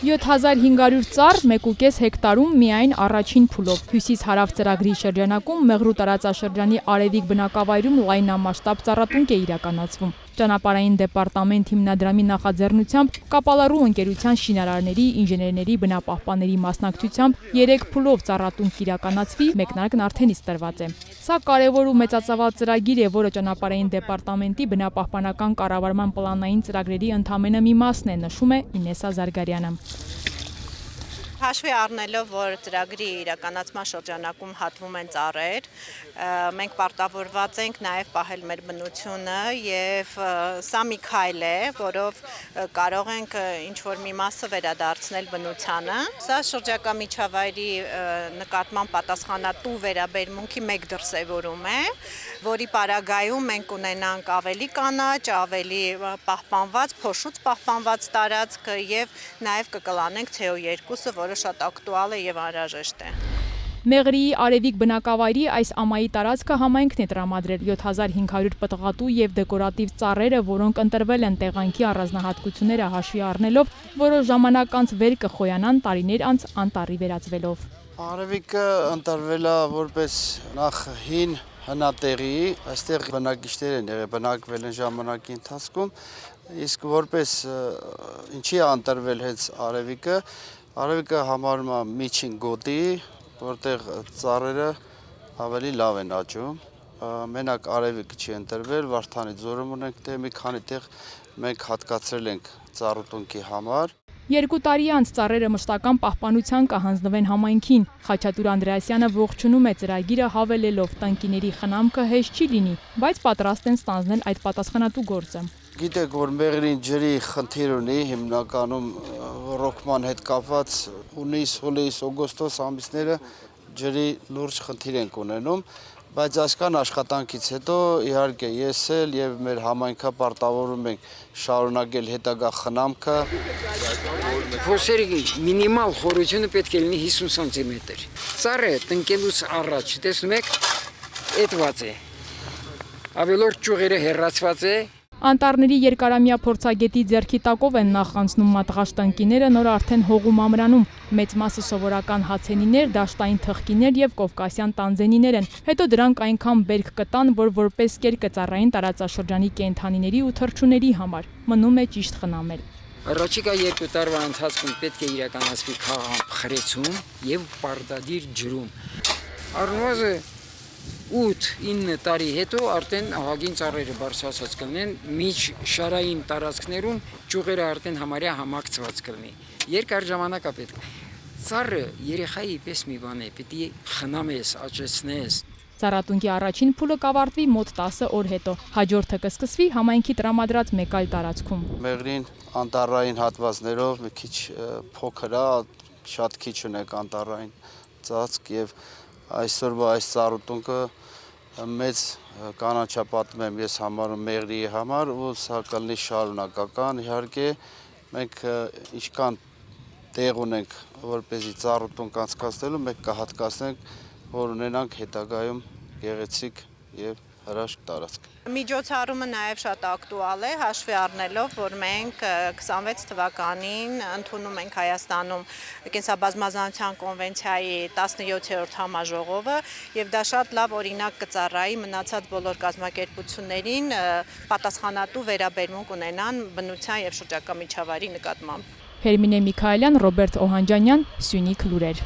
7500 ծառ 1.5 հեկտարում միայն առաջին փուլով։ Հյուսիս-հարավ ծրագրի շրջանակում Մեղրու տարածաշրջանի Արևիկ բնակավայրում լայնամասշտաբ ծառատունկ է իրականացվում։ Ճանապարհային դեպարտամենտ հիմնադրամի նախաձեռնությամբ Կապալառու ընկերության շինարարների, ինժեներների, բնապահպանների մասնակցությամբ 3 փուլով ծառատունկ կիրականացվի, մեկնարկն արդեն իսկ տրված է։ Սա կարևոր ու մեծածավալ ծրագիր է, որը ճանապարհային դեպարտամենտի բնապահպանական կառավարման պլանային ծրագրերի ընդամենը մի մասն է, նշում է Ինեսա Զարգարյանը։ Հաշվի առնելով, որ ծրագրի իրականացման շրջանակում հատվում են ծառեր, մենք պարտավորված ենք նաև պահել մեր բնությունը և սա մի քայլ է, որով կարող ենք ինչ-որ մի մասը վերադարձնել բնությանը։ Սա շրջակա միջավայրի նկատմամբ պատասխանատու վերաբերմունքի մեկ դրսևորում է, որի պարագայում մենք ունենանք ավելի կանաչ, ավելի պահպանված, փոշուց պահպանված տարածք և նաև կկլանենք CO2-ը, որը շատ ակտուալ է և անհրաժեշտ է։ Մեղրիի Արևիկ բնակավայրի այս ամայի տարածքը համայնքն է տրամադրել 7500 պտղատու և դեկորատիվ ծառերը, որոնք ընտրվել են տեղանքի առանձնահատկությունները հաշվի առնելով, որոշ ժամանակ անց վեր կխոյանան տարիներ անց անտառի վերածվելով։ Արևիկը ընտրվել է որպես նախ հին հնատեղի, այստեղ բնակիչներ են եղել, բնակվել են ժամանակի ընթացքում, իսկ որպես ինչի է ընտրվել հենց Արևիկը, Արևիկը համարում է միջին գոտի, որտեղ ծառերը ավելի լավ են աճում, մենակ Արևիկը չի ընտրվել, Վարդանի ձորում ունենք մի քանի տեղ մենք հատկացրել ենք ծառուտունկի համար։ 2 տարի անց ծառերը մշտական պահպանության կհանձնվեն համայնքին։ Խաչատուր Անդրեասյանը ողջունում է ծրագիրը, հավելելով տնկիների խնամքը հեշտ չի լինի, բայց պատրաստ են ստանձնել այդ պատասխանատու գործը։ Գիտեք, որ Մեղրին ջրի խնդիր ունի, հիմնականում ռոկման հետ կապված հունիս, հուլիս, օգոստոս ամիսները ջրի լուրջ խնդիր ենք ունենում, բայց այսքան աշխատանքից հետո իհարկե ես էլ եւ մեր համայնքը պարտավորում ենք շարունակել հետագա խնամքը։ Փոսերի մինիմալ խորությունը պետք է լինի 50 սանտիմետր։ Ծառը տնկելուց առաջ, տեսնում եք, էտված է։ Ավելորդ ճյուղերը հեռացված է։ Անտառների երկարամյա փորձագետի ձեռքի տակով են նախ անցնում մատղաշ տնկիները, նոր արդեն հողում ամրանում։ Մեծ մասը սովորական հացենիներ, դաշտային թխկիներ եւ կովկասյան տանձենիներ են։ Հետո դրանք այնքան բերք կտան, որ որպես կեր կծառային տարածաշրջանի կենդանիների ու թռչունների համար։ Մնում է ճիշտ խնամել։ Առաջիկա 2 տարվա ընթացքում պետք է իրականացվի խաղաղ եւ պարտադիր ջրում։ Առնվազն 8-9 տարի հետո արդեն ահագին ծառերը բարձրացած կլինեն, միջ շարային տարածքներում ճյուղերը արդեն համարյա համակցված կլինի։ Երկար ժամանակ է պետք։ Ծառը երեխայի պես մի բան է, պիտի խնամես, աճեցնես։ Ծառատունկի առաջին փուլը կավարտվի մոտ 10 օր հետո։ Հաջորդը կսկսվի համայնքի տրամադրած մեկ այլ տարածքում։ Մեղրին անտառային հատվածներով մի քիչ փոքր է, շատ քիչ ունենք անտառային ծածկ եւ այսօրվա այս ծառուտունկը մեծ կանաչապատում եմ ես համարում Մեղրիի համար ու սա կլինի շարունակական, իհարկե մենք ինչքան տեղ ունենք որպեսզի ծառուտունկ անցկացնելու, մենք կհատկացնենք, որ ունենանք հետագայում գեղեցիկ եւ հրաշք տարածք։ Միջոցառումը նաև շատ ակտուալ է, հաշվի առնելով, որ մենք 26 թվականին ընդունում ենք Հայաստանում կենսաբազմազանության կոնվենցիայի 17-րդ համաժողովը եւ դա շատ լավ օրինակ կծառայի մնացած բոլոր կազմակերպություններին պատասխանատու վերաբերմունք ունենան բնության եւ շրջակա միջավայրի նկատմամբ։ Հերմինե Միքայելյան, Ռոբերտ Օհանջանյան, Սյունիք լուրեր։